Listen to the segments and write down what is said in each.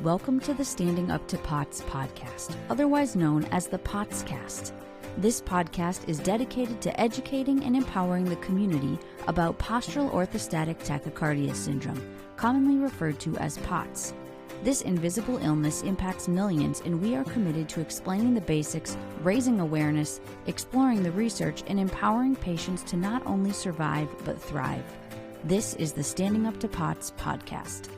Welcome to the Standing Up to POTS podcast, otherwise known as the POTScast. This podcast is dedicated to educating and empowering the community about postural orthostatic tachycardia syndrome, commonly referred to as POTS. This invisible illness impacts millions, and we are committed to explaining the basics, raising awareness, exploring the research, and empowering patients to not only survive but thrive. This is the Standing Up to POTS podcast.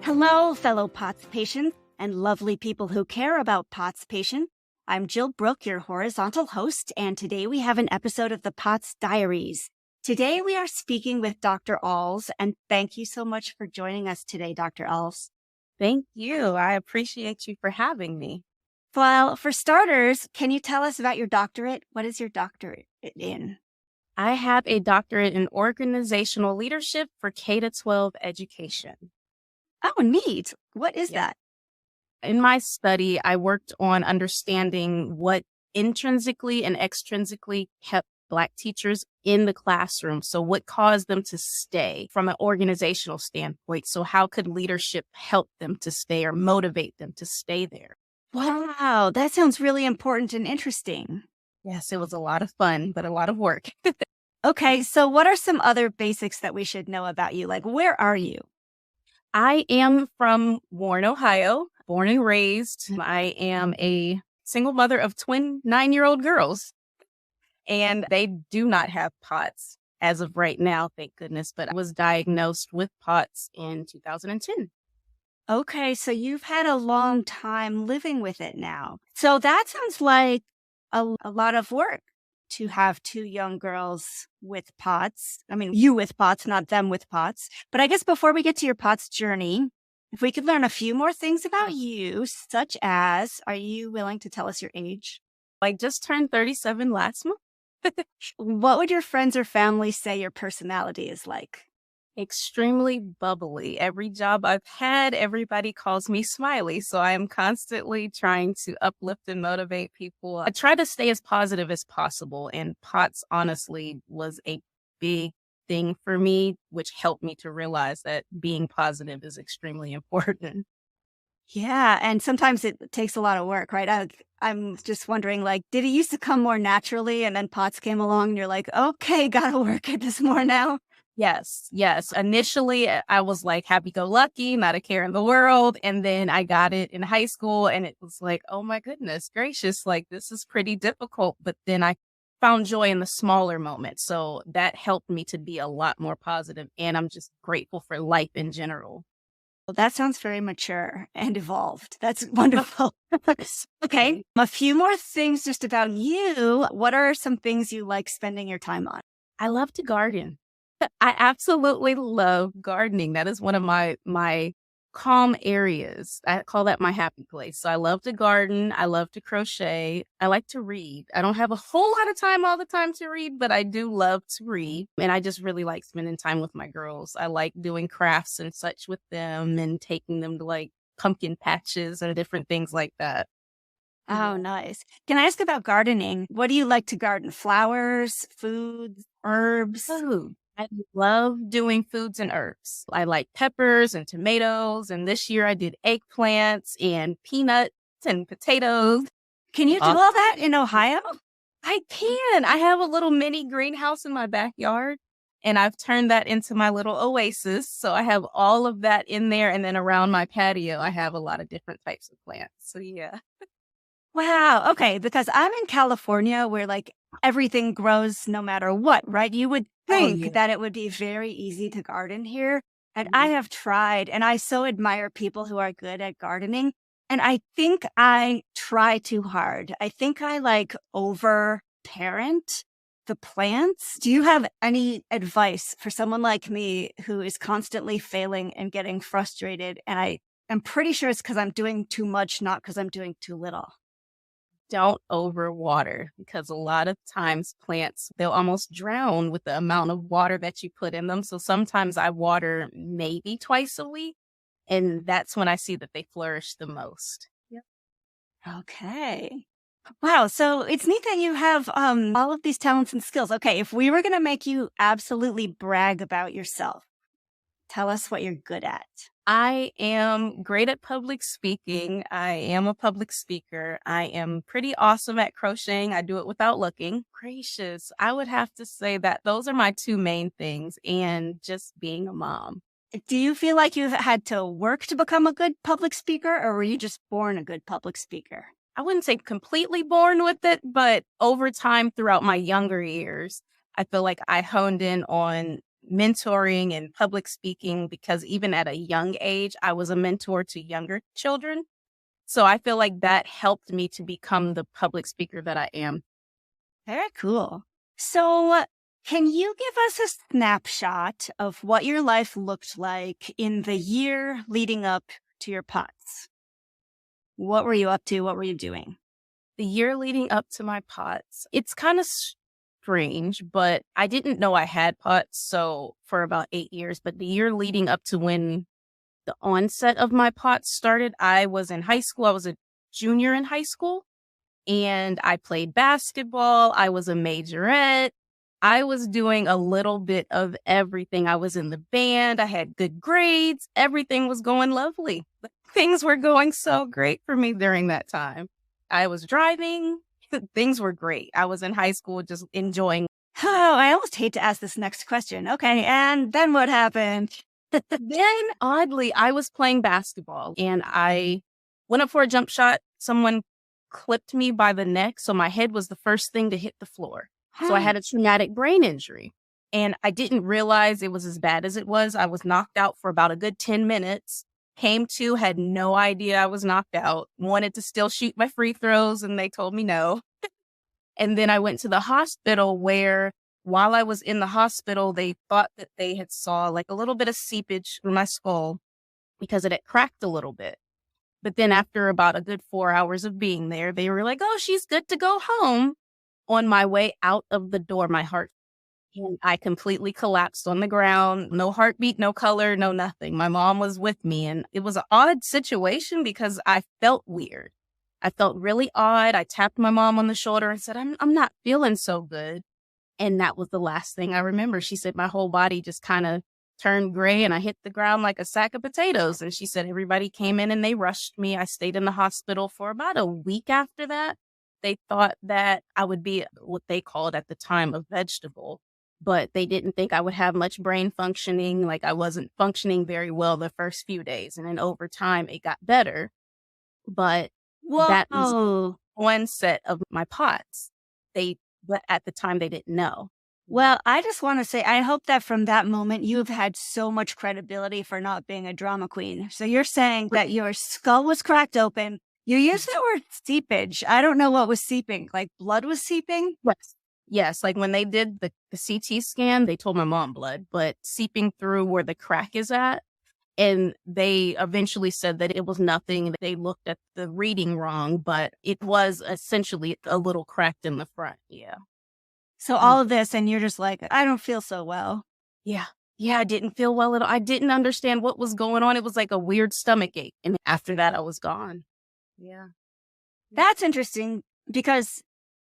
Hello, fellow POTS patients and lovely people who care about POTS patients. I'm Jill Brooke, your horizontal host, and today we have an episode of the POTS Diaries. Today we are speaking with Dr. Alls, and thank you so much for joining us today, Dr. Alls. Thank you. I appreciate you for having me. Well, for starters, can you tell us about your doctorate? What is your doctorate in? I have a doctorate in organizational leadership for K-12 education. Oh, neat. What is that? In my study, I worked on understanding what intrinsically and extrinsically kept Black teachers in the classroom. So what caused them to stay from an organizational standpoint? So how could leadership help them to stay or motivate them to stay there? Wow, that sounds really important and interesting. Yes, it was a lot of fun, but a lot of work. Okay, so what are some other basics that we should know about you? Like, where are you? I am from Warren, Ohio, born and raised. I am a single mother of twin 9-year-old girls, and they do not have POTS as of right now, thank goodness, but I was diagnosed with POTS in 2010. Okay, so you've had a long time living with it now. So that sounds like a lot of work to have two young girls with POTS. I mean, you with POTS, not them with POTS. But I guess before we get to your POTS journey, if we could learn a few more things about you, such as, are you willing to tell us your age? I just turned 37 last month. What would your friends or family say your personality is like? Extremely bubbly. Every job I've had, everybody calls me Smiley. So I am constantly trying to uplift and motivate people. I try to stay as positive as possible. And POTS honestly was a big thing for me, which helped me to realize that being positive is extremely important. Yeah. And sometimes it takes a lot of work, right? I'm just wondering, like, did it used to come more naturally and then POTS came along and you're like, okay, gotta work at this more now? Yes. Initially, I was like happy-go-lucky, not a care in the world. And then I got it in high school and it was like, oh my goodness gracious, like this is pretty difficult. But then I found joy in the smaller moments. So that helped me to be a lot more positive. And I'm just grateful for life in general. Well, that sounds very mature and evolved. That's wonderful. Okay. A few more things just about you. What are some things you like spending your time on? I love to garden. I absolutely love gardening. That is one of my calm areas. I call that my happy place. So I love to garden. I love to crochet. I like to read. I don't have a whole lot of time all the time to read, but I do love to read. And I just really like spending time with my girls. I like doing crafts and such with them and taking them to like pumpkin patches and different things like that. Oh, nice. Can I ask about gardening? What do you like to garden? Flowers, foods, herbs? Food. I love doing foods and herbs. I like peppers and tomatoes. And this year I did eggplants and peanuts and potatoes. Can you do all that in Ohio? I can. I have a little mini greenhouse in my backyard and I've turned that into my little oasis. So I have all of that in there. And then around my patio, I have a lot of different types of plants. So yeah. Wow. Okay. Because I'm in California where like everything grows no matter what, right? You would think that it would be very easy to garden here. And I have tried, and I so admire people who are good at gardening. And I think I try too hard. I think I like over parent the plants. Do you have any advice for someone like me who is constantly failing and getting frustrated? And I am pretty sure it's because I'm doing too much, not because I'm doing too little. Don't overwater, because a lot of times plants, they'll almost drown with the amount of water that you put in them. So sometimes I water maybe twice a week, and that's when I see that they flourish the most. Yep. Okay. Wow. So it's neat that you have all of these talents and skills. Okay. If we were going to make you absolutely brag about yourself, tell us what you're good at. I am great at public speaking. I am a public speaker. I am pretty awesome at crocheting. I do it without looking. Gracious. I would have to say that those are my two main things, and just being a mom. Do you feel like you've had to work to become a good public speaker, or were you just born a good public speaker? I wouldn't say completely born with it, but over time throughout my younger years, I feel like I honed in on mentoring and public speaking because even at a young age, I was a mentor to younger children. So I feel like that helped me to become the public speaker that I am. Very cool. So, can you give us a snapshot of what your life looked like in the year leading up to your POTS? What were you up to? What were you doing? The year leading up to my POTS, it's kind of strange, but I didn't know I had POTS so for about 8 years. But the year leading up to when the onset of my POTS started, I was in high school. I was a junior in high school, and I played basketball. I was a majorette. I was doing a little bit of everything. I was in the band. I had good grades. Everything was going lovely. Things were going so great for me during that time. I was driving. Things were great. I was in high school just enjoying. Oh, I almost hate to ask this next question. Okay, and then what happened? Then, oddly, I was playing basketball and I went up for a jump shot. Someone clipped me by the neck. So my head was the first thing to hit the floor. So I had a traumatic brain injury and I didn't realize it was as bad as it was. I was knocked out for about a good 10 minutes. Came to, had no idea I was knocked out, wanted to still shoot my free throws, and they told me no. And then I went to the hospital where while I was in the hospital, they thought that they had saw like a little bit of seepage through my skull because it had cracked a little bit. But then after about a good 4 hours of being there, they were like, oh, she's good to go home. On my way out of the door, my heart, and I completely collapsed on the ground. No heartbeat, no color, no nothing. My mom was with me, and it was an odd situation because I felt weird. I felt really odd. I tapped my mom on the shoulder and said, I'm not feeling so good. And that was the last thing I remember. She said my whole body just kind of turned gray and I hit the ground like a sack of potatoes. And she said everybody came in and they rushed me. I stayed in the hospital for about a week after that. They thought that I would be what they called at the time a vegetable, but they didn't think I would have much brain functioning. Like I wasn't functioning very well the first few days. And then over time it got better. But that was one set of my POTS. But at the time they didn't know. Well, I just want to say, I hope that from that moment, you've had so much credibility for not being a drama queen. So you're saying that your skull was cracked open. You used the word seepage. I don't know what was seeping, like blood was seeping? Yes. Yes, like when they did the CT scan, they told my mom blood, but seeping through where the crack is at. And they eventually said that it was nothing. They looked at the reading wrong, but it was essentially a little cracked in the front. Yeah. So all of this, and you're just like, I don't feel so well. Yeah. Yeah, I didn't feel well at all. I didn't understand what was going on. It was like a weird stomach ache. And after that, I was gone. Yeah. That's interesting because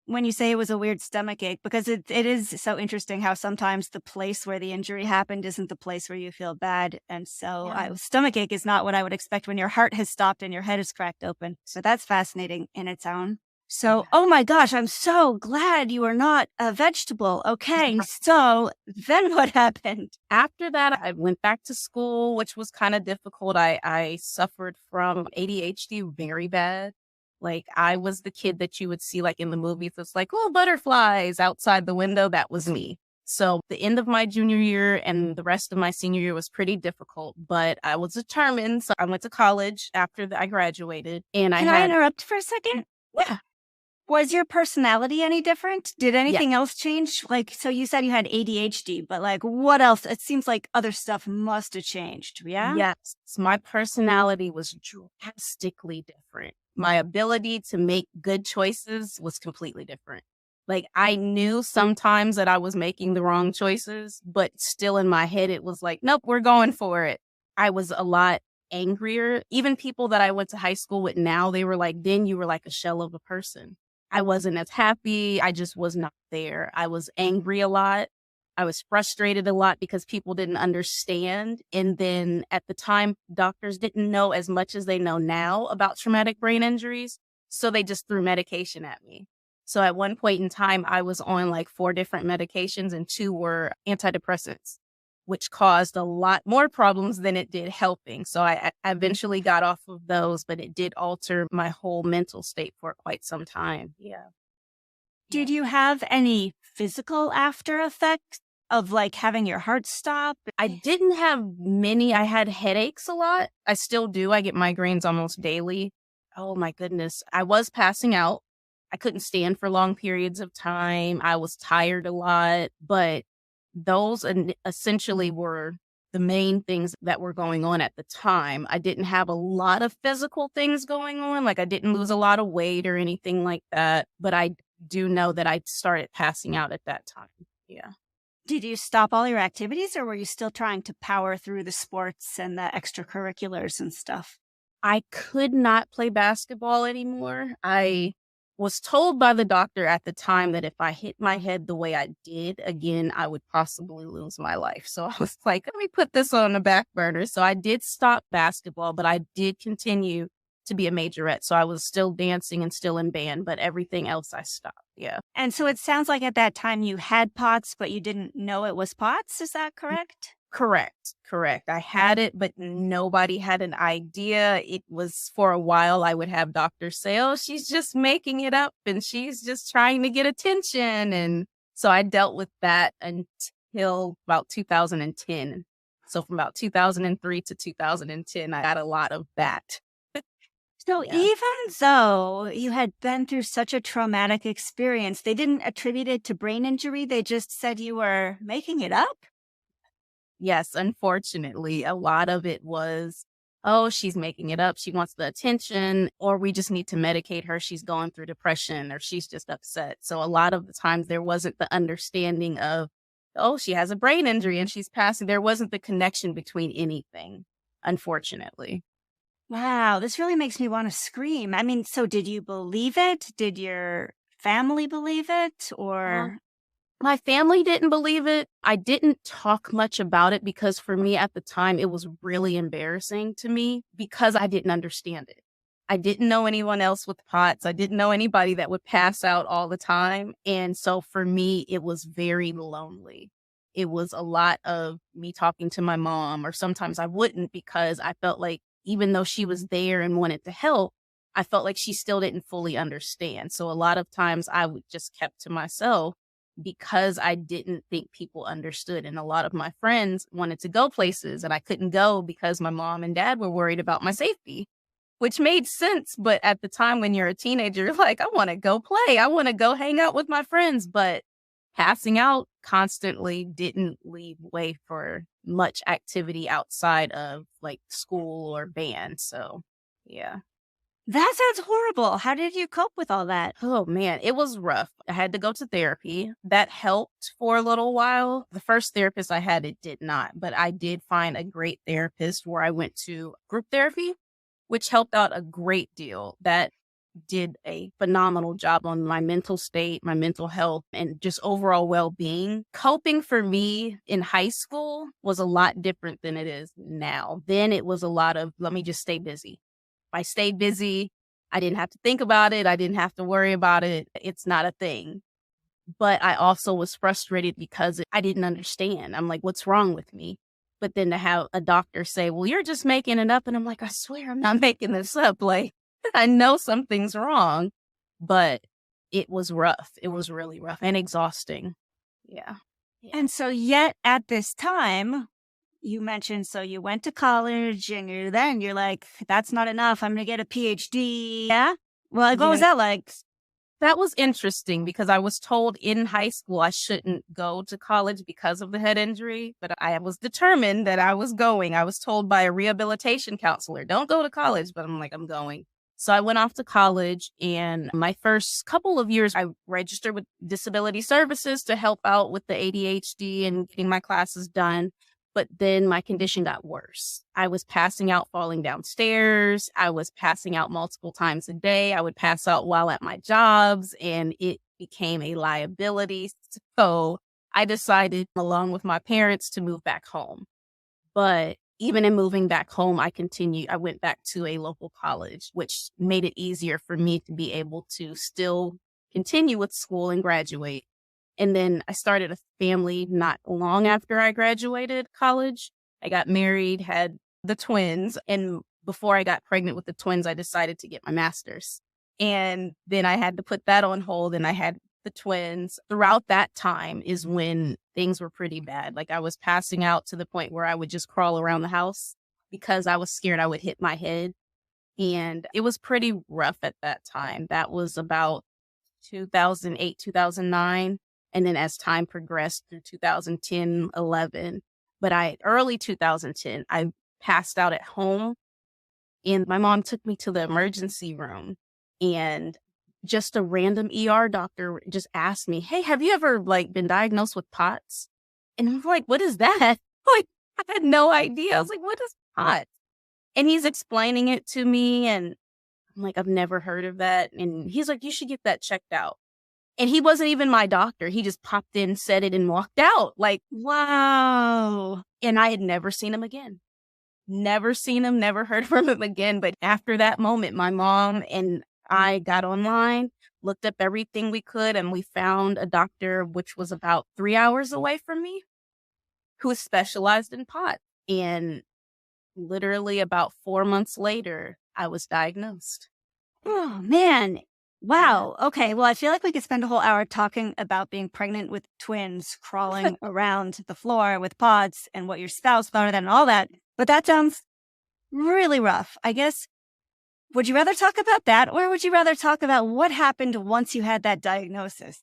when you say it was a weird stomach ache, because it is so interesting how sometimes the place where the injury happened isn't the place where you feel bad. And so stomach ache is not what I would expect when your heart has stopped and your head is cracked open. So that's fascinating in its own. So, oh my gosh, I'm so glad you are not a vegetable. Okay, so then what happened? After that, I went back to school, which was kind of difficult. I suffered from ADHD very bad. Like I was the kid that you would see like in the movies. It's like, oh, butterflies outside the window. That was me. So the end of my junior year and the rest of my senior year was pretty difficult, but I was determined. So I went to college after I graduated. And Can I interrupt for a second? Yeah. Was your personality any different? Did anything else change? Like, so you said you had ADHD, but like what else? It seems like other stuff must have changed. Yeah. Yes. My personality was drastically different. My ability to make good choices was completely different. Like I knew sometimes that I was making the wrong choices, but still in my head, it was like, nope, we're going for it. I was a lot angrier. Even people that I went to high school with now, they were like, then you were like a shell of a person. I wasn't as happy. I just was not there. I was angry a lot. I was frustrated a lot because people didn't understand. And then at the time, doctors didn't know as much as they know now about traumatic brain injuries. So they just threw medication at me. So at one point in time, I was on like 4 different medications and 2 were antidepressants, which caused a lot more problems than it did helping. So I eventually got off of those, but it did alter my whole mental state for quite some time. Yeah. Did you have any physical after effects of like having your heart stop? I didn't have many. I had headaches a lot. I still do. I get migraines almost daily. Oh my goodness. I was passing out. I couldn't stand for long periods of time. I was tired a lot, but those essentially were the main things that were going on at the time. I didn't have a lot of physical things going on. Like I didn't lose a lot of weight or anything like that, but I do know that I started passing out at that time. Yeah. Did you stop all your activities or were you still trying to power through the sports and the extracurriculars and stuff? I could not play basketball anymore. I was told by the doctor at the time that if I hit my head the way I did again, I would possibly lose my life. So I was like, let me put this on the back burner. So I did stop basketball, but I did continue to be a majorette. So I was still dancing and still in band, but everything else I stopped. Yeah. And so it sounds like at that time you had POTS, but you didn't know it was POTS. Is that correct? Correct. I had it, but nobody had an idea. It was for a while I would have doctors say, oh, she's just making it up and she's just trying to get attention. And so I dealt with that until about 2010. So from about 2003 to 2010, I got a lot of that. So Yeah. even though you had been through such a traumatic experience, they didn't attribute it to brain injury. They just said you were making it up. Yes, unfortunately, a lot of it was, oh, she's making it up. She wants the attention, or we just need to medicate her. She's going through depression or she's just upset. So a lot of the times there wasn't the understanding of, oh, she has a brain injury and she's passing. There wasn't the connection between anything, unfortunately. Wow, this really makes me want to scream. I mean, so did you believe it? Did your family believe it? Or My family didn't believe it. I didn't talk much about it because for me at the time, it was really embarrassing to me because I didn't understand it. I didn't know anyone else with POTS. I didn't know anybody that would pass out all the time. And so for me, it was very lonely. It was a lot of me talking to my mom, or sometimes I wouldn't because I felt like even though she was there and wanted to help, I felt like she still didn't fully understand. So a lot of times I would just kept to myself because I didn't think people understood. And a lot of my friends wanted to go places and I couldn't go because my mom and dad were worried about my safety, which made sense. But at the time when you're a teenager, you're like, I want to go play. I want to go hang out with my friends. But passing out constantly didn't leave way for much activity outside of like school or band. So, yeah. that sounds horrible. How did you cope with all that? Oh man, it was rough. I had to go to therapy. That helped for a little while. The first therapist I had, it did not, but I did find a great therapist where I went to group therapy, which helped out a great deal. That did a phenomenal job on my mental state, my mental health, and just overall well-being. Coping for me in high school was a lot different than it is now. Then it was a lot of, let me just stay busy. If I stayed busy, I didn't have to think about it. I didn't have to worry about it. It's not a thing. But I also was frustrated because I didn't understand. I'm like, what's wrong with me? But then to have a doctor say, well, you're just making it up. And I'm like, I swear I'm not making this up. Like, I know something's wrong, but it was rough. It was really rough and exhausting. Yeah. And so yet at this time, you mentioned, so you went to college and you're like, that's not enough. I'm going to get a PhD. Yeah. Well, like, what was that like? That was interesting because I was told in high school I shouldn't go to college because of the head injury, but I was determined that I was going. I was told by a rehabilitation counselor, don't go to college, but I'm like, I'm going. So I went off to college, and my first couple of years, I registered with disability services to help out with the ADHD and getting my classes done. But then my condition got worse. I was passing out, falling downstairs. I was passing out multiple times a day. I would pass out while at my jobs, and it became a liability. So I decided, along with my parents, to move back home. But even in moving back home, I went back to a local college, which made it easier for me to be able to still continue with school and graduate. And then I started a family not long after I graduated college. I got married, had the twins, and before I got pregnant with the twins, I decided to get my master's. And then I had to put that on hold, and I had the twins. Throughout that time is when things were pretty bad. Like, I was passing out to the point where I would just crawl around the house because I was scared I would hit my head. And it was pretty rough at that time. That was about 2008, 2009. And then as time progressed through 2010, 11. But early 2010, I passed out at home, and my mom took me to the emergency room, and just a random ER doctor just asked me, "Hey, have you ever been diagnosed with POTS?" And I'm like, "What is that?" Like, I had no idea. I was like, "What is POTS?" And he's explaining it to me, and I'm like, "I've never heard of that." And he's like, "You should get that checked out." And he wasn't even my doctor. He just popped in, said it, and walked out. Like, Wow. and I had never seen him again. Never seen him, never heard from him again. But after that moment, my mom and I got online, looked up everything we could, and we found a doctor, which was about 3 hours away from me, who specialized in POTS. And literally about 4 months later, I was diagnosed. Oh, man. Wow. Okay. Well, I feel like we could spend a whole hour talking about being pregnant with twins, crawling around the floor with pods, and what your spouse found of that and all that. But that sounds really rough. I guess, would you rather talk about that, or would you rather talk about what happened once you had that diagnosis?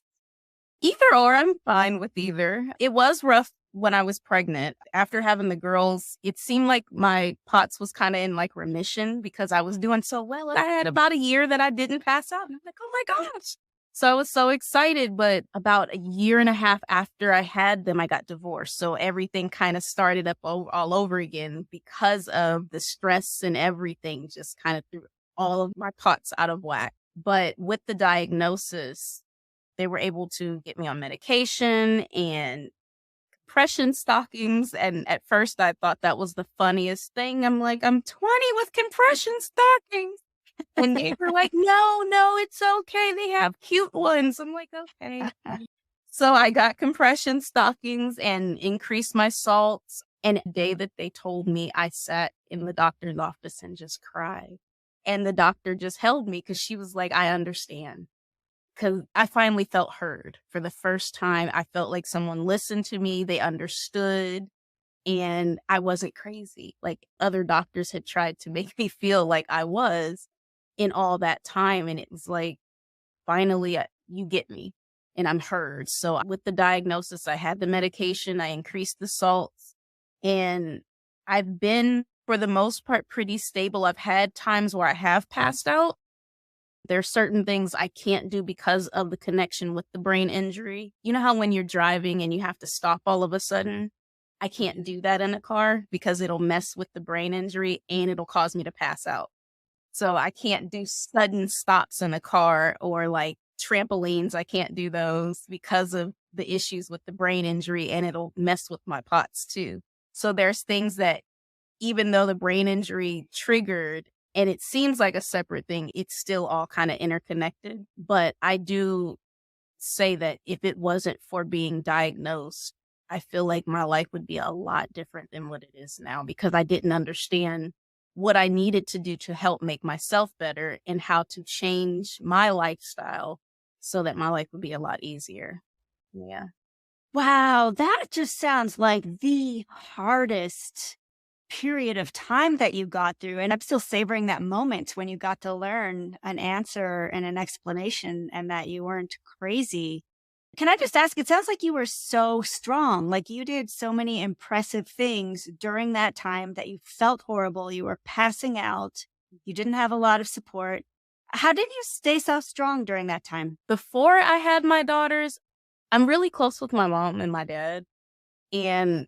Either or, I'm fine with either. It was rough when I was pregnant. After having the girls, it seemed like my POTS was kind of in remission because I was doing so well. I had about a year that I didn't pass out. And I'm like, oh my gosh. So I was so excited. But about a year and a half after I had them, I got divorced. So everything kind of started up all over again because of the stress, and everything just kind of threw all of my POTS out of whack. But with the diagnosis, they were able to get me on medication and compression stockings. And at first I thought that was the funniest thing. I'm like, I'm 20 with compression stockings. And they were like, no, it's okay. They have cute ones. I'm like, okay. So I got compression stockings and increased my salts. And the day that they told me, I sat in the doctor's office and just cried. And the doctor just held me because she was like, I understand. Because I finally felt heard for the first time. I felt like someone listened to me. They understood. And I wasn't crazy. Like other doctors had tried to make me feel like I was in all that time. And it was like, finally, you get me and I'm heard. So with the diagnosis, I had the medication. I increased the salts. And I've been, for the most part, pretty stable. I've had times where I have passed out. There are certain things I can't do because of the connection with the brain injury. You know how when you're driving and you have to stop all of a sudden? I can't do that in a car because it'll mess with the brain injury and it'll cause me to pass out. So I can't do sudden stops in a car, or trampolines. I can't do those because of the issues with the brain injury, and it'll mess with my POTS too. So there's things that, even though the brain injury triggered, and it seems like a separate thing, it's still all kind of interconnected. But I do say that if it wasn't for being diagnosed, I feel like my life would be a lot different than what it is now, because I didn't understand what I needed to do to help make myself better and how to change my lifestyle so that my life would be a lot easier. Yeah. Wow, that just sounds like the hardest period of time that you got through. And I'm still savoring that moment when you got to learn an answer and an explanation, and that you weren't crazy. Can I just ask, it sounds like you were so strong. Like, you did so many impressive things during that time that you felt horrible. You were passing out. You didn't have a lot of support. How did you stay so strong during that time? Before I had my daughters, I'm really close with my mom and my dad. And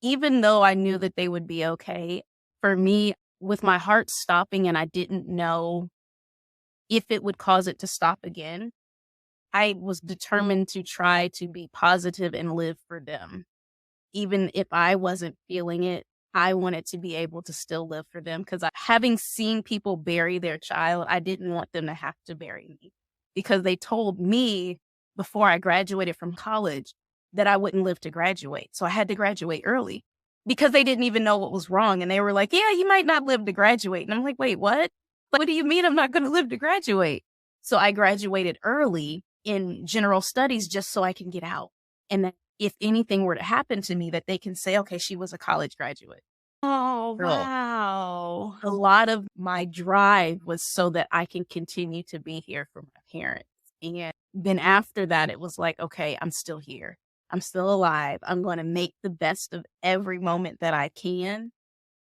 even though I knew that they would be okay, for me, with my heart stopping and I didn't know if it would cause it to stop again, I was determined to try to be positive and live for them. Even if I wasn't feeling it, I wanted to be able to still live for them because having seen people bury their child, I didn't want them to have to bury me because they told me before I graduated from college that I wouldn't live to graduate. So I had to graduate early because they didn't even know what was wrong. And they were like, yeah, you might not live to graduate. And I'm like, wait, what? What do you mean I'm not going to live to graduate? So I graduated early in general studies just so I can get out. And that if anything were to happen to me, that they can say, okay, she was a college graduate. Oh, Girl. wow. A lot of my drive was so that I can continue to be here for my parents. And then after that, it was like, okay, I'm still here. I'm still alive. I'm going to make the best of every moment that I can.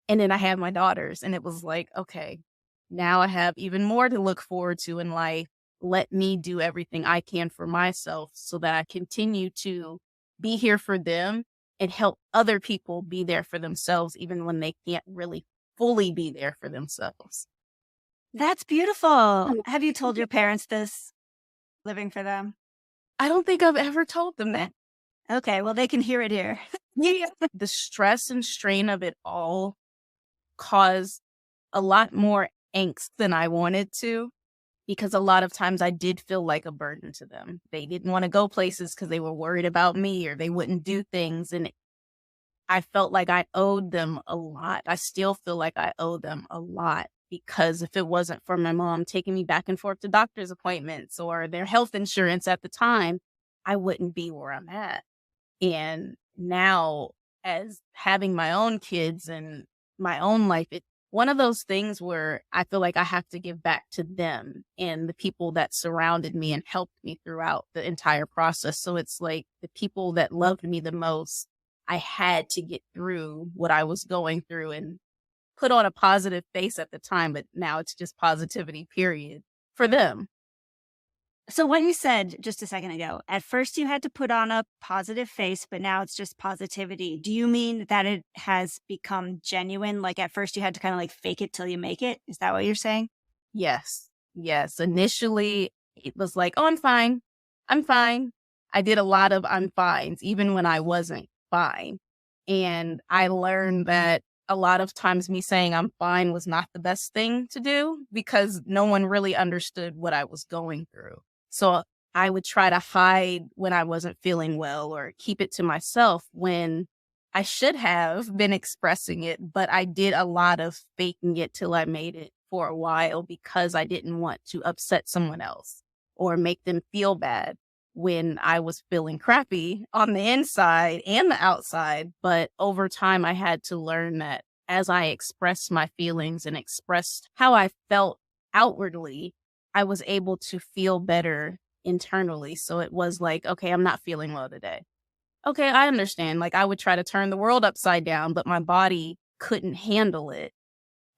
And then I had my daughters, and it was like, okay, now I have even more to look forward to in life. Let me do everything I can for myself so that I continue to be here for them and help other people be there for themselves, even when they can't really fully be there for themselves. That's beautiful. Have you told your parents this, living for them? I don't think I've ever told them that. Okay, well, they can hear it here. Yeah. The stress and strain of it all caused a lot more angst than I wanted to, because a lot of times I did feel like a burden to them. They didn't want to go places because they were worried about me, or they wouldn't do things. And I felt like I owed them a lot. I still feel like I owe them a lot, because if it wasn't for my mom taking me back and forth to doctor's appointments or their health insurance at the time, I wouldn't be where I'm at. And now, as having my own kids and my own life, it's one of those things where I feel like I have to give back to them and the people that surrounded me and helped me throughout the entire process. So it's like the people that loved me the most, I had to get through what I was going through and put on a positive face at the time, but now it's just positivity, period, for them. So what you said just a second ago, at first you had to put on a positive face, but now it's just positivity. Do you mean that it has become genuine? Like at first you had to kind of like fake it till you make it? Is that what you're saying? Yes. Yes. Initially, it was like, oh, I'm fine. I'm fine. I did a lot of I'm fines, even when I wasn't fine. And I learned that a lot of times me saying I'm fine was not the best thing to do, because no one really understood what I was going through. So I would try to hide when I wasn't feeling well or keep it to myself when I should have been expressing it. But I did a lot of faking it till I made it for a while, because I didn't want to upset someone else or make them feel bad when I was feeling crappy on the inside and the outside. But over time, I had to learn that as I expressed my feelings and expressed how I felt outwardly, I was able to feel better internally. So it was like, okay, I'm not feeling well today. Okay, I understand. Like I would try to turn the world upside down, but my body couldn't handle it.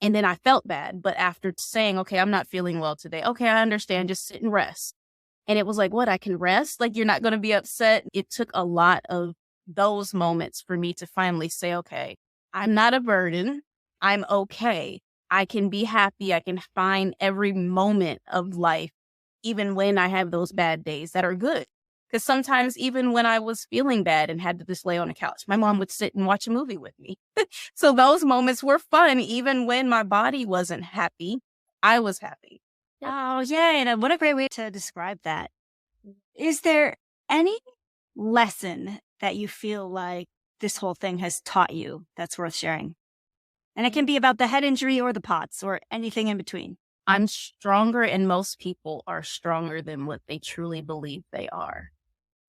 And then I felt bad. But after saying, okay, I'm not feeling well today. Okay, I understand. Just sit and rest. And it was like, what? I can rest? Like, you're not going to be upset? It took a lot of those moments for me to finally say, okay, I'm not a burden. I'm okay. I can be happy. I can find every moment of life, even when I have those bad days that are good. Because sometimes even when I was feeling bad and had to just lay on the couch, my mom would sit and watch a movie with me. So those moments were fun. Even when my body wasn't happy, I was happy. Yep. Oh, yay. And what a great way to describe that. Is there any lesson that you feel like this whole thing has taught you that's worth sharing? And it can be about the head injury or the POTS or anything in between. I'm stronger, and most people are stronger than what they truly believe they are.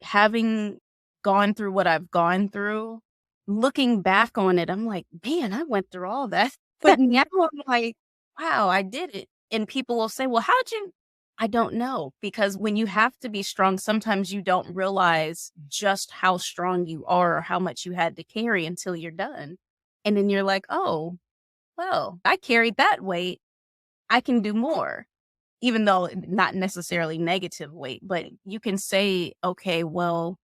Having gone through what I've gone through, looking back on it, I'm like, man, I went through all that. But now I'm like, wow, I did it. And people will say, well, how'd you? I don't know. Because when you have to be strong, sometimes you don't realize just how strong you are or how much you had to carry until you're done. And then you're like, oh, well, I carried that weight. I can do more, even though not necessarily negative weight. But you can say, okay, well,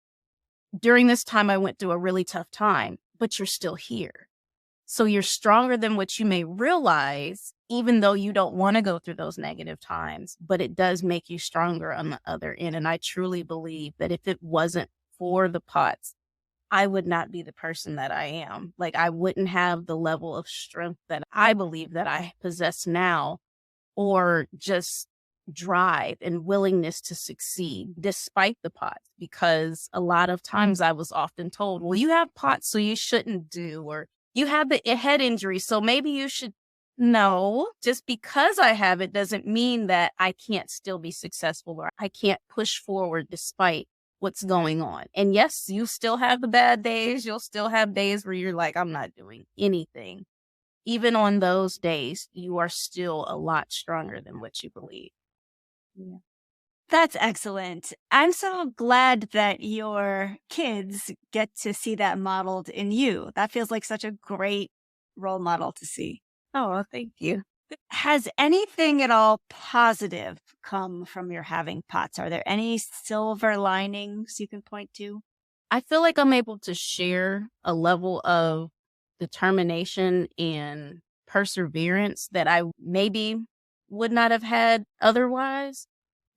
during this time, I went through a really tough time, but you're still here. So you're stronger than what you may realize, even though you don't want to go through those negative times, but it does make you stronger on the other end. And I truly believe that if it wasn't for the POTS, I would not be the person that I am. Like, I wouldn't have the level of strength that I believe that I possess now, or just drive and willingness to succeed despite the POTS. Because a lot of times I was often told, well, you have POTS, so you shouldn't do, or you have the head injury, so maybe you should. No, just because I have it doesn't mean that I can't still be successful, or I can't push forward despite what's going on. And yes, you still have the bad days. You'll still have days where you're like, I'm not doing anything. Even on those days, you are still a lot stronger than what you believe. Yeah. That's excellent. I'm so glad that your kids get to see that modeled in you. That feels like such a great role model to see. Oh, thank you. Has anything at all positive come from your having POTS? Are there any silver linings you can point to? I feel like I'm able to share a level of determination and perseverance that I maybe would not have had otherwise,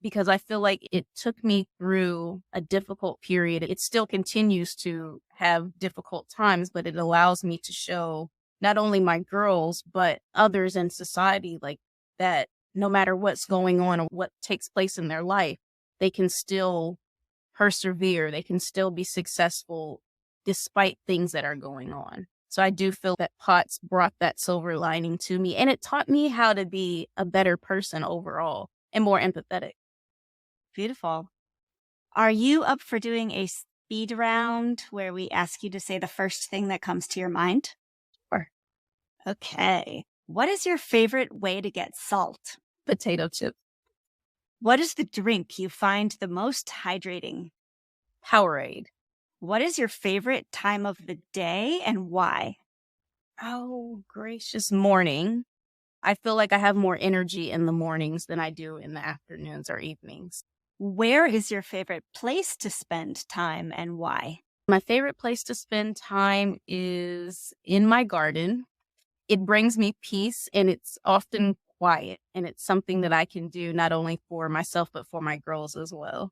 because I feel like it took me through a difficult period. It still continues to have difficult times, but it allows me to show not only my girls, but others in society, like, that no matter what's going on or what takes place in their life, they can still persevere. They can still be successful despite things that are going on. So I do feel that POTS brought that silver lining to me, and it taught me how to be a better person overall and more empathetic. Beautiful. Are you up for doing a speed round where we ask you to say the first thing that comes to your mind? Sure. Okay. What is your favorite way to get salt? Potato chips. What is the drink you find the most hydrating? Powerade. What is your favorite time of the day and why? Oh, gracious, morning. I feel like I have more energy in the mornings than I do in the afternoons or evenings. Where is your favorite place to spend time and why? My favorite place to spend time is in my garden. It brings me peace, and it's often quiet, and it's something that I can do not only for myself, but for my girls as well.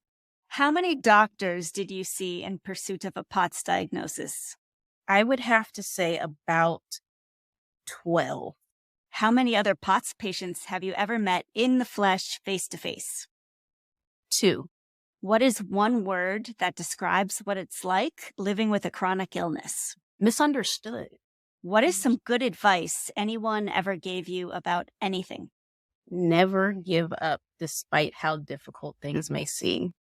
How many doctors did you see in pursuit of a POTS diagnosis? I would have to say about 12. How many other POTS patients have you ever met in the flesh, face to face? 2. What is one word that describes what it's like living with a chronic illness? Misunderstood. What is some good advice anyone ever gave you about anything? Never give up despite how difficult things may seem.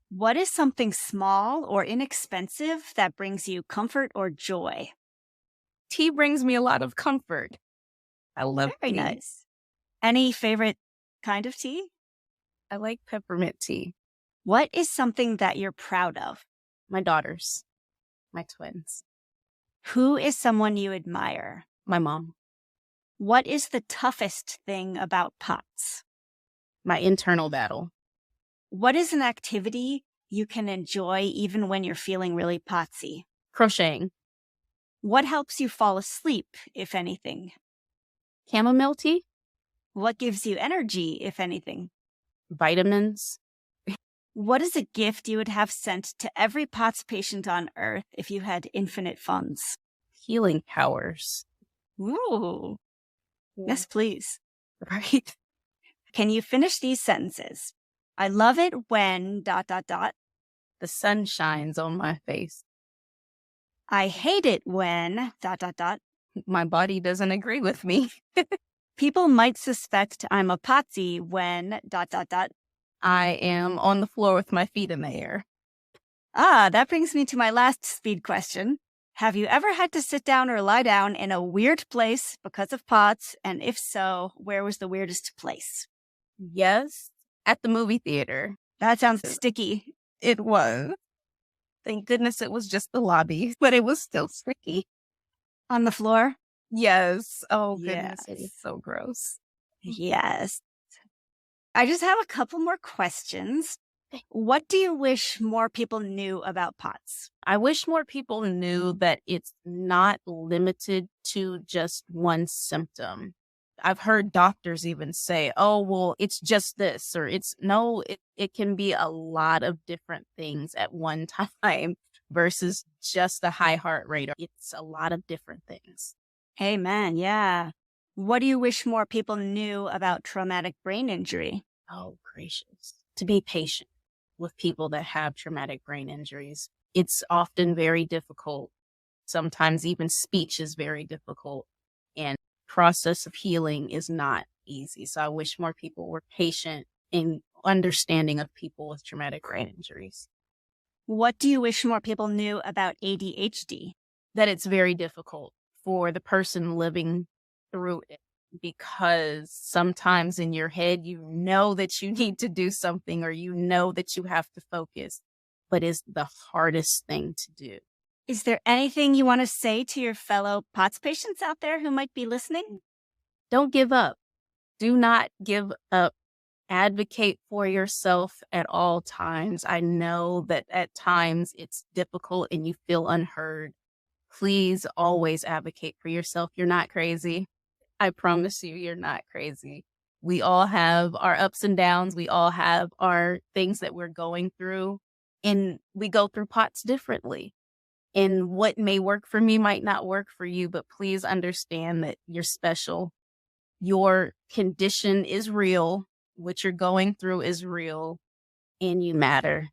What is something small or inexpensive that brings you comfort or joy? Tea brings me a lot of comfort. I love Very tea. nice. Any favorite kind of tea? I like peppermint tea. What is something that you're proud of? My daughters, my twins. Who is someone you admire? My mom. What is the toughest thing about POTS? My internal battle. What is an activity you can enjoy even when you're feeling really potsy? Crocheting. What helps you fall asleep, if anything? Chamomile tea. What gives you energy, if anything? Vitamins. What is a gift you would have sent to every POTS patient on Earth if you had infinite funds? Healing powers. Ooh. Yes, please. Right? Can you finish these sentences? I love it when ... The sun shines on my face. I hate it when ... My body doesn't agree with me. People might suspect I'm a potsy when ... I am on the floor with my feet in the air. That brings me to my last speed question. Have you ever had to sit down or lie down in a weird place because of POTS? And if so, where was the weirdest place? Yes, at the movie theater. That sounds sticky. It was. Thank goodness it was just the lobby, but it was still sticky. On the floor? Yes. Oh, goodness. Yes. It was so gross. Yes. I just have a couple more questions. What do you wish more people knew about POTS? I wish more people knew that it's not limited to just one symptom. I've heard doctors even say, oh, well, it's just this, or it can be a lot of different things at one time versus just the high heart rate. It's a lot of different things. Amen. Yeah. What do you wish more people knew about traumatic brain injury? Oh, gracious. To be patient with people that have traumatic brain injuries. It's often very difficult. Sometimes even speech is very difficult. And process of healing is not easy. So I wish more people were patient in understanding of people with traumatic brain injuries. What do you wish more people knew about ADHD? That it's very difficult for the person living through it, because sometimes in your head, you know that you need to do something, or you know that you have to focus, but it's the hardest thing to do. Is there anything you want to say to your fellow POTS patients out there who might be listening? Don't give up. Do not give up. Advocate for yourself at all times. I know that at times it's difficult and you feel unheard. Please always advocate for yourself. You're not crazy. I promise you, you're not crazy. We all have our ups and downs. We all have our things that we're going through, and we go through POTS differently. And what may work for me might not work for you, but please understand that you're special. Your condition is real. What you're going through is real, and you matter.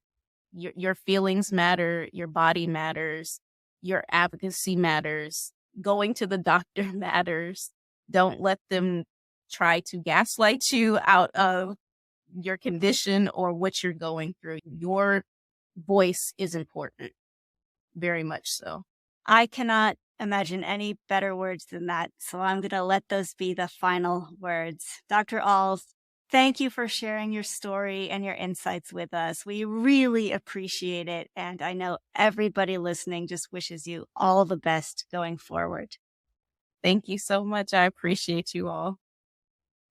Your feelings matter. Your body matters. Your advocacy matters. Going to the doctor matters. Don't let them try to gaslight you out of your condition or what you're going through. Your voice is important. Very much so. I cannot imagine any better words than that. So I'm going to let those be the final words. Dr. Alls, thank you for sharing your story and your insights with us. We really appreciate it. And I know everybody listening just wishes you all the best going forward. Thank you so much. I appreciate you all.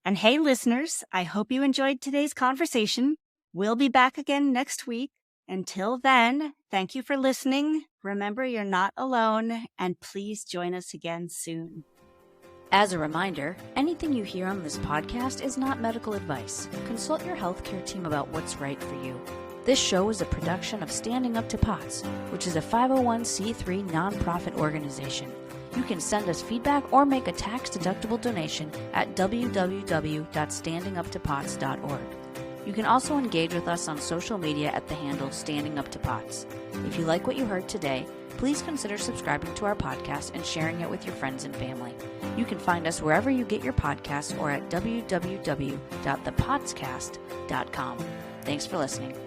And hey, listeners, I hope you enjoyed today's conversation. We'll be back again next week. Until then, thank you for listening. Remember, you're not alone, and please join us again soon. As a reminder, anything you hear on this podcast is not medical advice. Consult your healthcare team about what's right for you. This show is a production of Standing Up to POTS, which is a 501c3 nonprofit organization. You can send us feedback or make a tax-deductible donation at www.standinguptopots.org. You can also engage with us on social media at the handle Standing Up to POTS. If you like what you heard today, please consider subscribing to our podcast and sharing it with your friends and family. You can find us wherever you get your podcasts or at www.thepotscast.com. Thanks for listening.